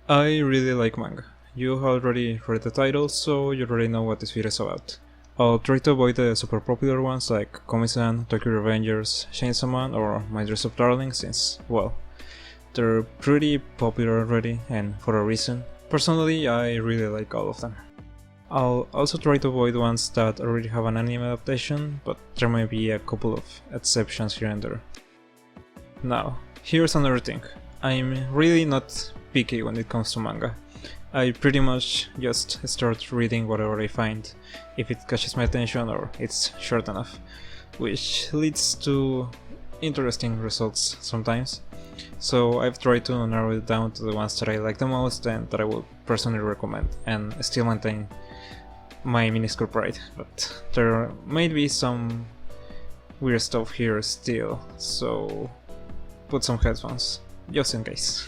I really like manga. You already read the title, so you already know what this video is about. I'll try to avoid the super popular ones like Komi-san, Tokyo Revengers, Chainsaw-man or My Dress Up Darling since, well, they're pretty popular already and for a reason. Personally, I really like all of them. I'll also try to avoid ones that already have an anime adaptation, but there may be a couple of exceptions here and there. Now, here's another thing. I'm really not picky when it comes to manga. I pretty much just start reading whatever I find, if it catches my attention or it's short enough, which leads to interesting results sometimes. So I've tried to narrow it down to the ones that I like the most and that I would personally recommend, and still maintain my minuscule pride, but there might be some weird stuff here still, so put some headphones, just in case.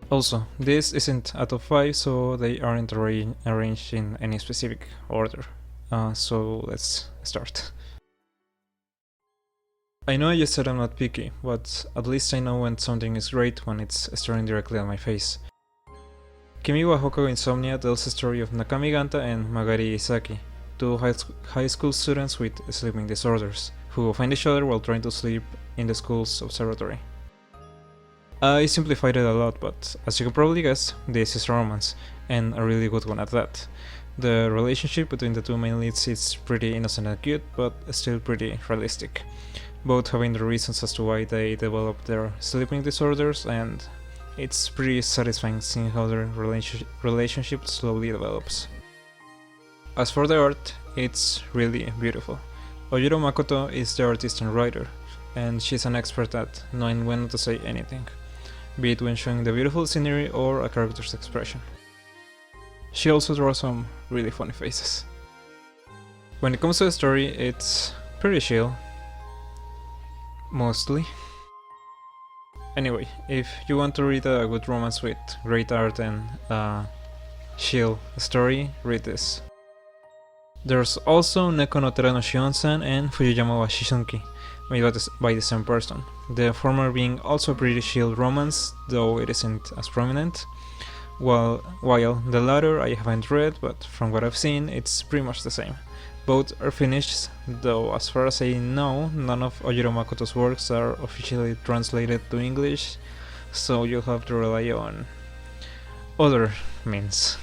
Also, this isn't a top 5, so they aren't arranged in any specific order, so let's start. I know I just said I'm not picky, but at least I know when something is great when it's staring directly at my face. Kimi wa Hokago Insomnia tells the story of Nakami Ganta and Magari Isaki, two high school students with sleeping disorders, who find each other while trying to sleep in the school's observatory. I simplified it a lot, but as you can probably guess, this is a romance, and a really good one at that. The relationship between the two main leads is pretty innocent and cute, but still pretty realistic, both having the reasons as to why they developed their sleeping disorders, and it's pretty satisfying seeing how their relationship slowly develops. As for the art, it's really beautiful. Ojiro Makoto is the artist and writer, and she's an expert at knowing when to say anything, be it when showing the beautiful scenery or a character's expression. She also draws some really funny faces. When it comes to the story, it's pretty chill, mostly. Anyway, if you want to read a good romance with great art and a chill story, read this. There's also Neko no Otera no Chion-san and Fujiyama wa Shishunki, made by the same person, the former being also a pretty chill romance, though it isn't as prominent, while the latter I haven't read, but from what I've seen it's pretty much the same. Both are finished, though as far as I know, none of Ojiro Makoto's works are officially translated to English, so you'll have to rely on other means.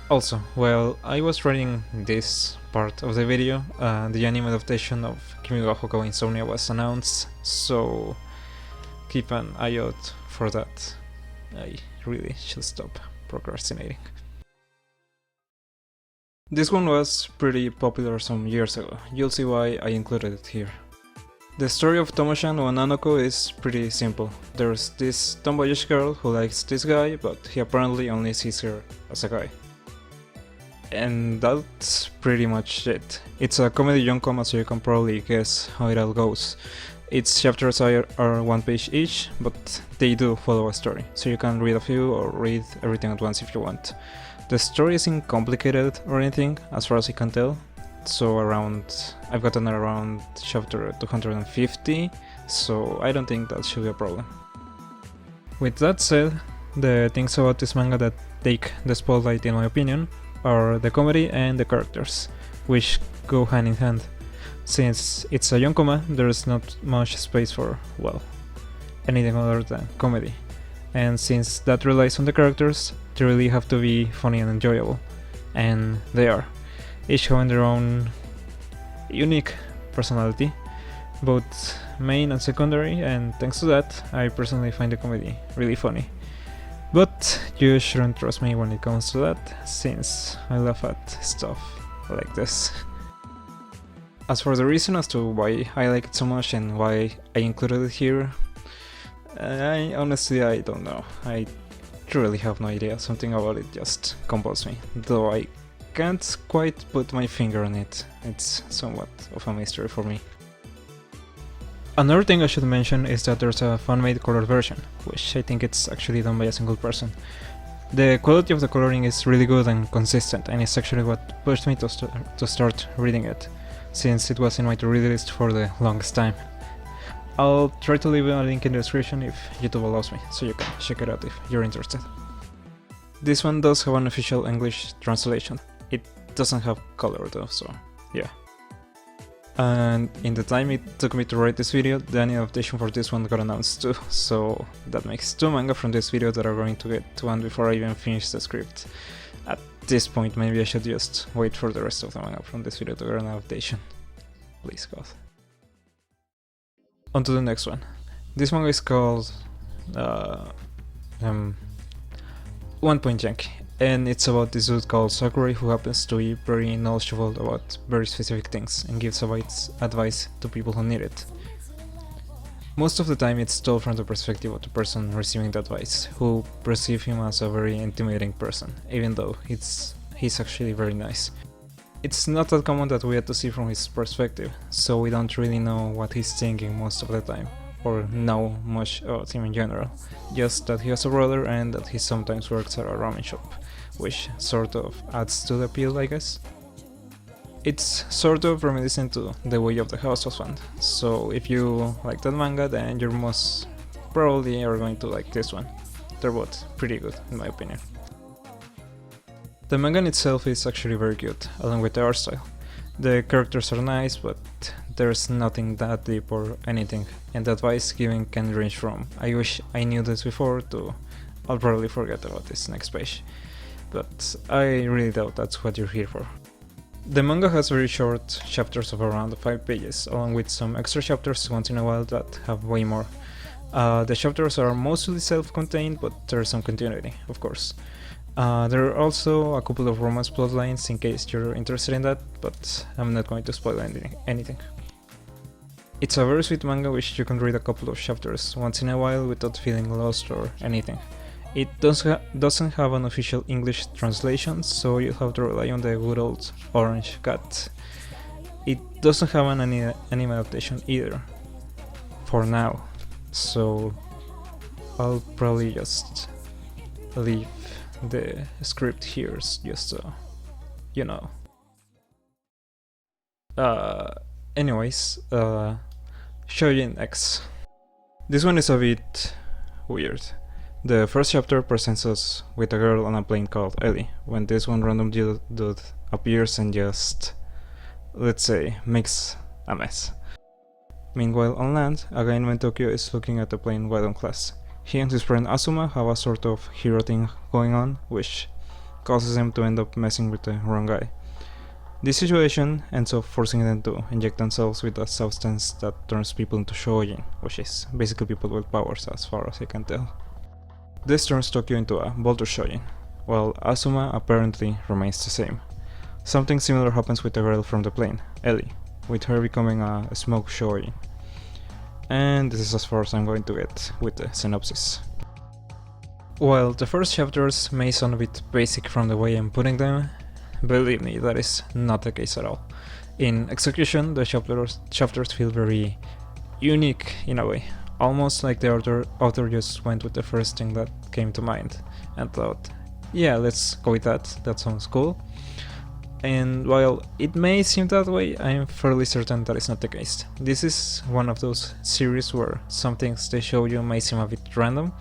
Also, while I was writing this part of the video, the anime adaptation of Kimi wa Hokago Insomnia was announced, so keep an eye out for that. I really should stop procrastinating. This one was pretty popular some years ago, you'll see why I included it here. The story of Tomo-chan or Nanoko is pretty simple. There's this tomboyish girl who likes this guy, but he apparently only sees her as a guy. And that's pretty much it. It's a comedy young-com, so you can probably guess how it all goes. Its chapters are one page each, but they do follow a story, so you can read a few or read everything at once if you want. The story isn't complicated or anything, as far as I can tell, so I've gotten around chapter 250, so I don't think that should be a problem. With that said, the things about this manga that take the spotlight in my opinion are the comedy and the characters, which go hand in hand. Since it's a yonkoma, there's not much space for, well, anything other than comedy. And since that relies on the characters, they really have to be funny and enjoyable. And they are, each having their own unique personality, both main and secondary, and thanks to that, I personally find the comedy really funny. But you shouldn't trust me when it comes to that, since I laugh at stuff like this. As for the reason as to why I like it so much and why I included it here, I don't know. I truly have no idea, something about it just compels me, though I can't quite put my finger on it. It's somewhat of a mystery for me. Another thing I should mention is that there's a fan-made color version, which I think it's actually done by a single person. The quality of the coloring is really good and consistent, and it's actually what pushed me to start reading it, since it was in my to-read list for the longest time. I'll try to leave a link in the description if YouTube allows me, so you can check it out if you're interested. This one does have an official English translation. It doesn't have color though, so yeah. And in the time it took me to write this video, the anime adaptation for this one got announced too, so that makes 2 manga from this video that are going to get to one before I even finish the script. At this point maybe I should just wait for the rest of the manga from this video to get an adaptation. Please God. On to the next one. This manga is called 1 Point Yankee, and it's about this dude called Sakurai who happens to be very knowledgeable about very specific things and gives advice to people who need it. Most of the time it's told from the perspective of the person receiving the advice, who perceive him as a very intimidating person, even though he's actually very nice. It's not that common that we get to see from his perspective, so we don't really know what he's thinking most of the time, or know much about him in general, just that he has a brother and that he sometimes works at a ramen shop, which sort of adds to the appeal, I guess. It's sort of reminiscent to The Way of the House Husband, so if you like that manga then you're most probably are going to like this one. They're both pretty good in my opinion. The manga in itself is actually very good, along with the art style. The characters are nice, but there's nothing that deep or anything, and the advice given can range from "I wish I knew this before" to "I'll probably forget about this next page." But I really doubt that's what you're here for. The manga has very short chapters of around 5 pages, along with some extra chapters once in a while that have way more. The chapters are mostly self-contained, but there's some continuity, of course. There are also a couple of romance plotlines in case you're interested in that, but I'm not going to spoil anything. It's a very sweet manga which you can read a couple of chapters once in a while without feeling lost or anything. It doesn't have an official English translation, so you'll have to rely on the good old Orange Cat. It doesn't have an anime adaptation either, for now, so I'll probably just leave the script here just so you know. Anyways, Shojin X. This one is a bit weird. The first chapter presents us with a girl on a plane called Ellie, when this one random dude appears and just, let's say, makes a mess. Meanwhile on land, a guy in Tokyo is looking at the plane while on class. He and his friend Asuma have a sort of hero thing going on, which causes them to end up messing with the wrong guy. This situation ends up forcing them to inject themselves with a substance that turns people into Shojin, which is basically people with powers as far as I can tell. This turns Tokyo into a Bolter Shojin, while Asuma apparently remains the same. Something similar happens with the girl from the plane, Ellie, with her becoming a Smoke Shojin. And this is as far as I'm going to get with the synopsis. While the first chapters may sound a bit basic from the way I'm putting them, believe me, that is not the case at all. In execution, the chapters feel very unique in a way, almost like the author just went with the first thing that came to mind and thought, yeah, let's go with that sounds cool. And while it may seem that way, I am fairly certain that is not the case. This is one of those series where some things they show you may seem a bit random,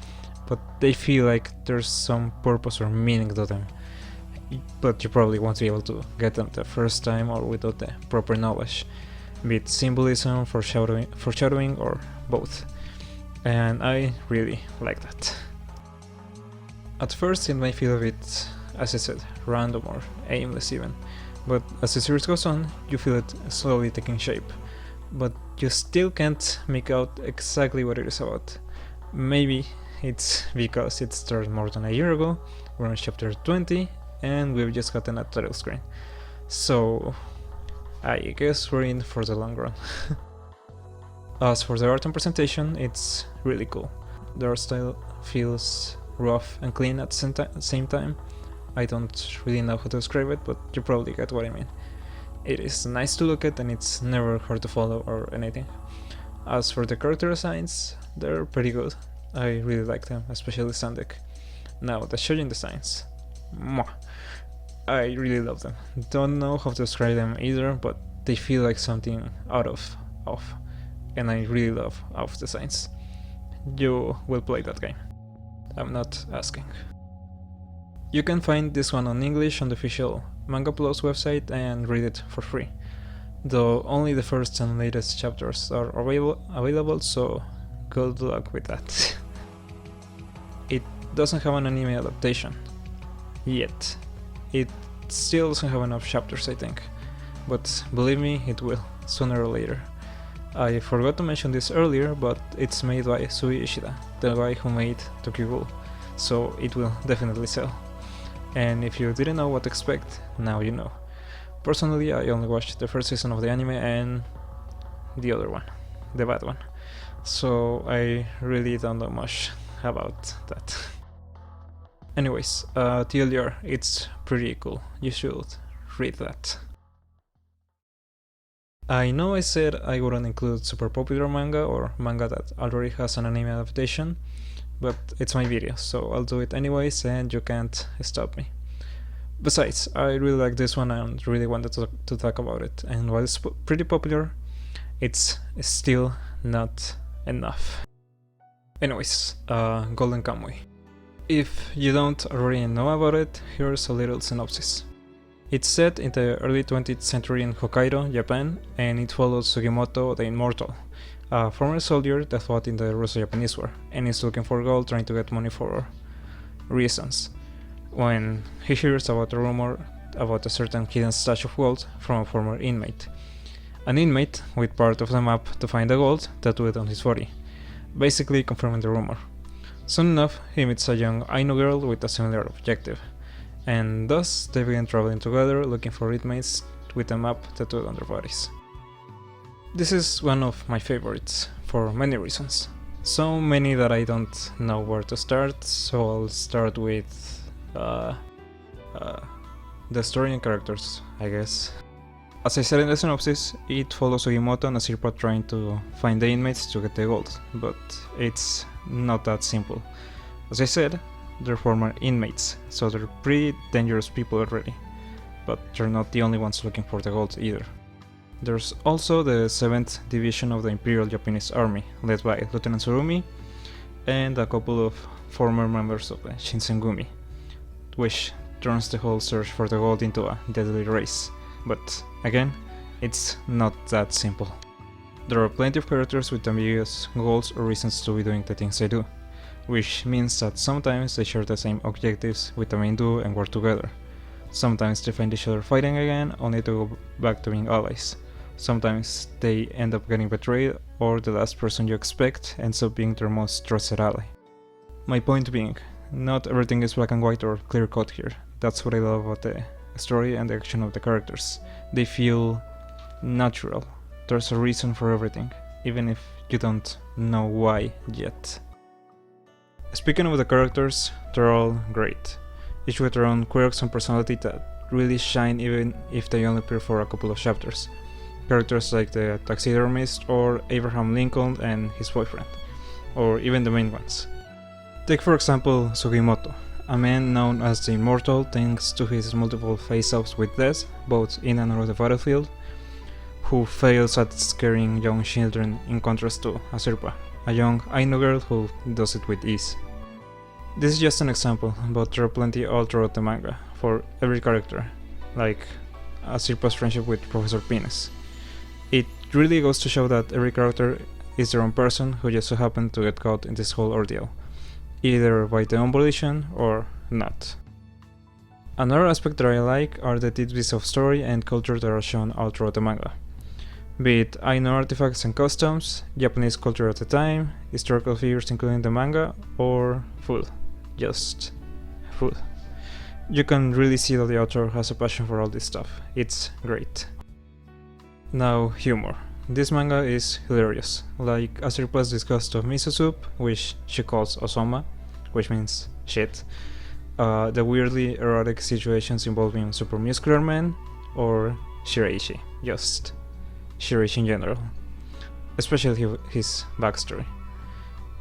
but they feel like there's some purpose or meaning to them. But you probably won't be able to get them the first time or without the proper knowledge, be it symbolism, foreshadowing or both. And I really like that. At first it may feel a bit, as I said, random or aimless even, but as the series goes on, you feel it slowly taking shape, but you still can't make out exactly what it is about. Maybe it's because it started more than a year ago, we're on chapter 20, and we've just gotten a title screen. So I guess we're in for the long run. As for the art and presentation, it's really cool. The art style feels rough and clean at the same time. I don't really know how to describe it, but you probably get what I mean. It is nice to look at and it's never hard to follow or anything. As for the character designs, they're pretty good. I really like them, especially Sandek. Now the Shojin designs. Mwah. I really love them. Don't know how to describe them either, but they feel like something out of and I really love AUF designs. You will play that game. I'm not asking. You can find this one on English on the official Manga Plus website and read it for free, though only the first and latest chapters are available, so good luck with that. It doesn't have an anime adaptation yet. It still doesn't have enough chapters, I think, but believe me, it will, sooner or later. I forgot to mention this earlier, but it's made by Sui Ishida, the guy who made Tokyo Ghoul, so it will definitely sell. And if you didn't know what to expect, now you know. Personally, I only watched the first season of the anime and the other one, the bad one, so I really don't know much about that. Anyways, TLDR, it's pretty cool, you should read that. I know I said I wouldn't include super popular manga or manga that already has an anime adaptation, but it's my video, so I'll do it anyways and you can't stop me. Besides, I really like this one and really wanted to talk about it, and while it's pretty popular, it's still not enough. Anyways, Golden Kamuy. If you don't already know about it, here's a little synopsis. It's set in the early 20th century in Hokkaido, Japan, and it follows Sugimoto the Immortal, a former soldier that fought in the Russo-Japanese War, and is looking for gold, trying to get money for reasons, when he hears about a rumor about a certain hidden stash of gold from a former inmate. An inmate with part of the map to find the gold tattooed on his body, basically confirming the rumor. Soon enough, he meets a young Ainu girl with a similar objective, and thus they begin traveling together looking for inmates with a map tattooed on their bodies. This is one of my favorites, for many reasons. So many that I don't know where to start, so I'll start with the story and characters, I guess. As I said in the synopsis, it follows Sugimoto and a Sherpa trying to find the inmates to get the gold, but it's not that simple. As I said, they're former inmates, so they're pretty dangerous people already, but they're not the only ones looking for the gold either. There's also the 7th Division of the Imperial Japanese Army, led by Lieutenant Surumi, and a couple of former members of the Shinsengumi, which turns the whole search for the gold into a deadly race. But again, it's not that simple. There are plenty of characters with ambiguous goals or reasons to be doing the things they do, which means that sometimes they share the same objectives with the main duo and work together. Sometimes they find each other fighting again, only to go back to being allies. Sometimes they end up getting betrayed, or the last person you expect ends up being their most trusted ally. My point being, not everything is black and white or clear cut here. That's what I love about the story and the action of the characters. They feel natural. There's a reason for everything, even if you don't know why yet. Speaking of the characters, they're all great, each with their own quirks and personality that really shine even if they only appear for a couple of chapters. Characters like the taxidermist or Abraham Lincoln and his boyfriend, or even the main ones. Take for example Sugimoto, a man known as the Immortal thanks to his multiple face-offs with death, both in and out of the battlefield, who fails at scaring young children in contrast to Sherpa, a young Ainu girl who does it with ease. This is just an example, but there are plenty all throughout the manga, for every character, like Sherpa's friendship with Professor Pines. It really goes to show that every character is their own person who just so happened to get caught in this whole ordeal, either by their own volition or not. Another aspect that I like are the tidbits of story and culture that are shown all throughout the manga. Be it Ainu artifacts and customs, Japanese culture at the time, historical figures including the manga, or food. Just food. You can really see that the author has a passion for all this stuff. It's great. Now, humor. This manga is hilarious, like Sherpa's disgust of miso soup, which she calls osoma, which means shit, the weirdly erotic situations involving super muscular men, or Shiraishi, just Shiraishi in general, especially his backstory.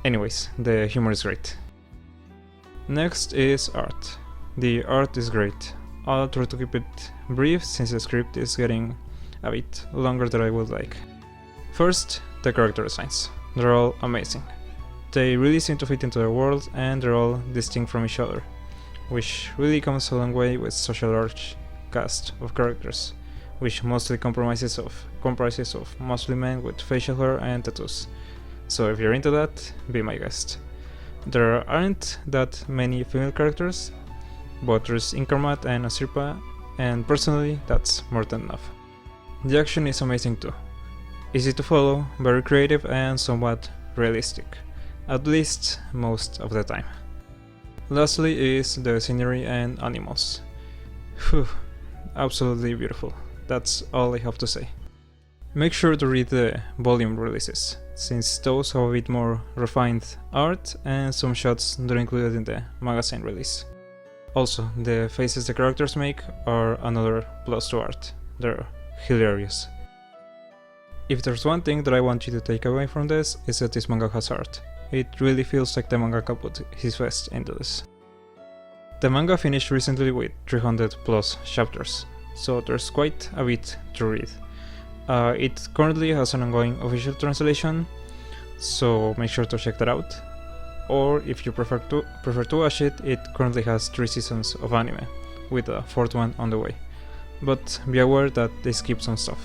Anyways, the humor is great. Next is art. The art is great. I'll try to keep it brief since the script is getting a bit longer than I would like. First, the character designs. They're all amazing. They really seem to fit into the world and they're all distinct from each other, which really comes a long way with such a large cast of characters, which mostly comprises of mostly men with facial hair and tattoos. So if you're into that, be my guest. There aren't that many female characters, but there's Inkarmat and Asirpa, and personally that's more than enough. The action is amazing too. Easy to follow, very creative and somewhat realistic, at least most of the time. Lastly is the scenery and animals. Phew, absolutely beautiful. That's all I have to say. Make sure to read the volume releases, since those have a bit more refined art and some shots not included in the magazine release. Also, the faces the characters make are another plus to art. They're hilarious. If there's one thing that I want you to take away from this, is that this manga has art. It really feels like the mangaka put his best into this. The manga finished recently with 300 plus chapters, so there's quite a bit to read. It currently has an ongoing official translation, so make sure to check that out. Or if you prefer to watch it, it currently has 3 seasons of anime, with a 4th one on the way. But be aware that they skip some stuff.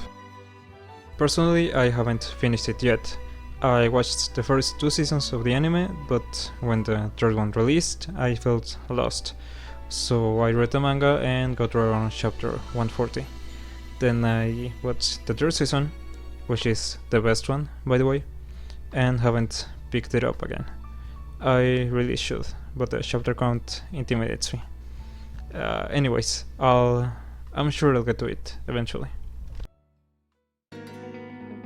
Personally, I haven't finished it yet. I watched the first 2 seasons of the anime, but when the 3rd one released, I felt lost. So I read the manga and got around chapter 140. Then I watched the 3rd season, which is the best one, by the way, and haven't picked it up again. I really should, but the chapter count intimidates me. Anyways, I'm sure I'll get to it eventually.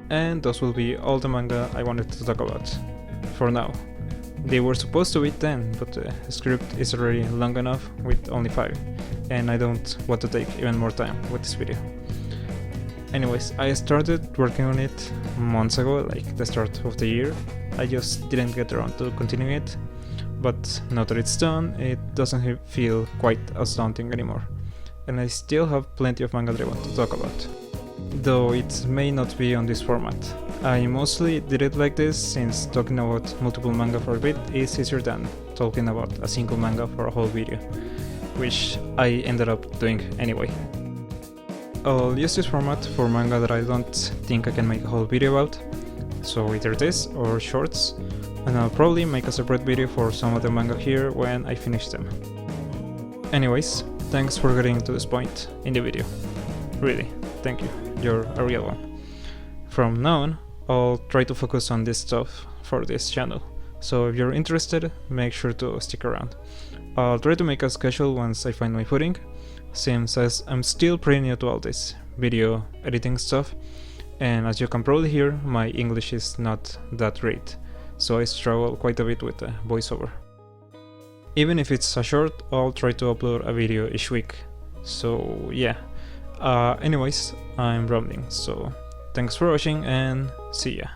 And those will be all the manga I wanted to talk about, for now. They were supposed to be 10, but the script is already long enough with only 5, and I don't want to take even more time with this video. Anyways, I started working on it months ago, like the start of the year. I just didn't get around to continuing it, but now that it's done, it doesn't feel quite as daunting anymore. And I still have plenty of manga that I want to talk about, though it may not be on this format. I mostly did it like this since talking about multiple manga for a bit is easier than talking about a single manga for a whole video, which I ended up doing anyway. I'll use this format for manga that I don't think I can make a whole video about, so either this or shorts, and I'll probably make a separate video for some of the manga here when I finish them. Anyways, thanks for getting to this point in the video. Really, thank you, you're a real one. From now on, I'll try to focus on this stuff for this channel, so if you're interested, make sure to stick around. I'll try to make a schedule once I find my footing, since I'm still pretty new to all this video editing stuff, and as you can probably hear, my English is not that great, so I struggle quite a bit with the voiceover. Even if it's a short, I'll try to upload a video each week, so yeah. Anyways, I'm rambling, so thanks for watching and see ya.